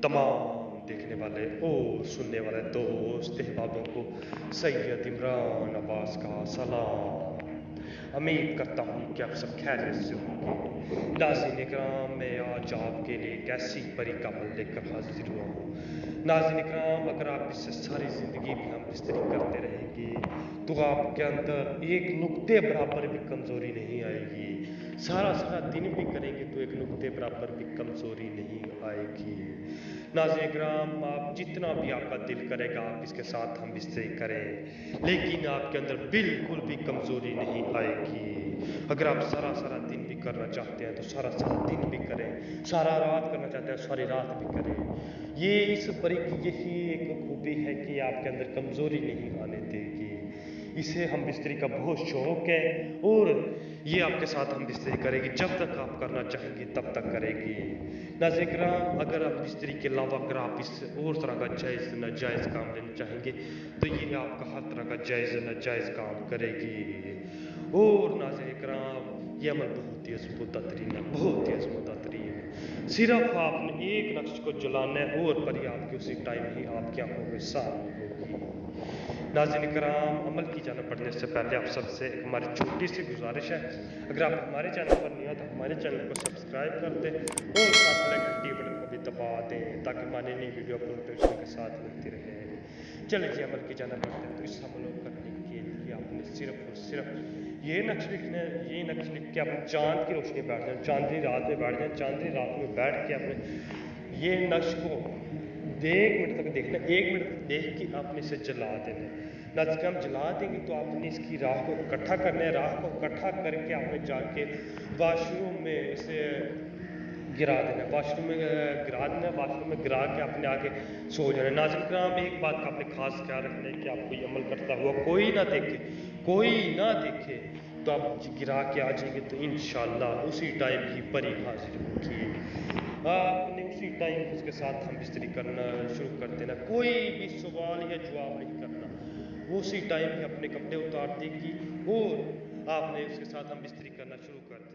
तमाम देखने वाले और सुनने वाले दोस्त अहबाबों को सैयद इमरान अब्बास का सलाम। उम्मीद करता हूँ कि आप सब खैरियत से होंगे। नाज़रीन इकराम, मैं आज आपके लिए एक ऐसी परी कहानी लेकर हाजिर हुआ हूँ। नाज़रीन इकराम, अगर आप इससे सारी ज़िंदगी भी हम बिस्तरी करते रहेंगे तो आपके अंदर एक नुक्ते बराबर भी कमज़ोरी नहीं आएगी। सारा सारा दिन भी करेंगे तो एक नुक्ते बराबर भी कमज़ोरी नहीं आएगी। नाज़रीन इकराम, आप जितना भी आपका दिल करेगा आप इसके साथ हम बिस्तरी करें, लेकिन आपके अंदर बिल्कुल भी कमज़ोरी नहीं आएगी। अगर आप सारा सारा दिन भी करना चाहते हैं तो सारा सारा दिन भी करें, सारा रात करना चाहते हैं सारी रात भी करें। ये इस परी की यही एक खूबी है कि आपके अंदर कमज़ोरी नहीं आने देगी। इसे हम बिस्तरी का बहुत शौक है और ये आपके साथ हम बिस्तरी करेगी, जब तक आप करना चाहेंगे तब तक करेगी। नाज़रीन इकराम, अगर आप बिस्तरी के अलावा अगर आप इस और तरह का जायज़ नाजायज़ काम लेना चाहेंगे तो ये आपका हर तरह का जायज़ नाजायज़ काम करेगी। और नाज़रीन इकराम, ये अमल बहुत ही अज़्मुद्दतरीन है, बहुत ही अज़्मुद्दतरीन है। सिर्फ आपने एक नक्श को जलाना है और परी आपकी उसी टाइम ही आपकी आंखों के सामने होगी। नाज़रीन इकराम, अमल की जाना बढ़ने से पहले आप सबसे एक हमारी छोटी सी गुजारिश है, अगर आप हमारे चैनल पर नहीं हो तो हमारे चैनल को सब्सक्राइब कर दें और साथ में घंटी बटन को भी दबा दें ताकि हमारी नई वीडियो को नोटिफिकेशन के साथ मिलती रहे। चलिए जी, अमल की जाना बढ़ते हैं। तो इस अमल को करने के लिए आपने सिर्फ और सिर्फ ये नक्श लिखना है। ये नक्श लिख के आप चांद की रोशनी बैठ जाए, चांदनी रात में बैठ जाए। चांदनी रात में बैठ के आपने ये नक्श को 1 मिनट तक देखना, 1 मिनट तक देख के आपने इसे जला देना। नाज़रीन हम जला देंगे तो आपने इसकी राह को इकट्ठा करना है। राह को इकट्ठा करके आपने जाके वाशरूम में इसे गिरा देना, वाशरूम में गिरा देना। वाशरूम में गिरा के आपने आके सो जाना। नाज़रीन इकराम, एक बात का आपने खास ख्याल रखना है कि आपको ये अमल करता हुआ कोई ना देखे, कोई ना देखे तो आप गिरा के आ जाएंगे तो इंशाअल्लाह उसी टाइम ही परी हाजिर होगी। आपने उसी टाइम उसके साथ हम बिस्तरी करना शुरू कर देना। कोई भी सवाल या जवाब नहीं करना, वो उसी टाइम ही अपने कपड़े उतार देगी और आपने उसके साथ हम बिस्तरी करना शुरू कर देना।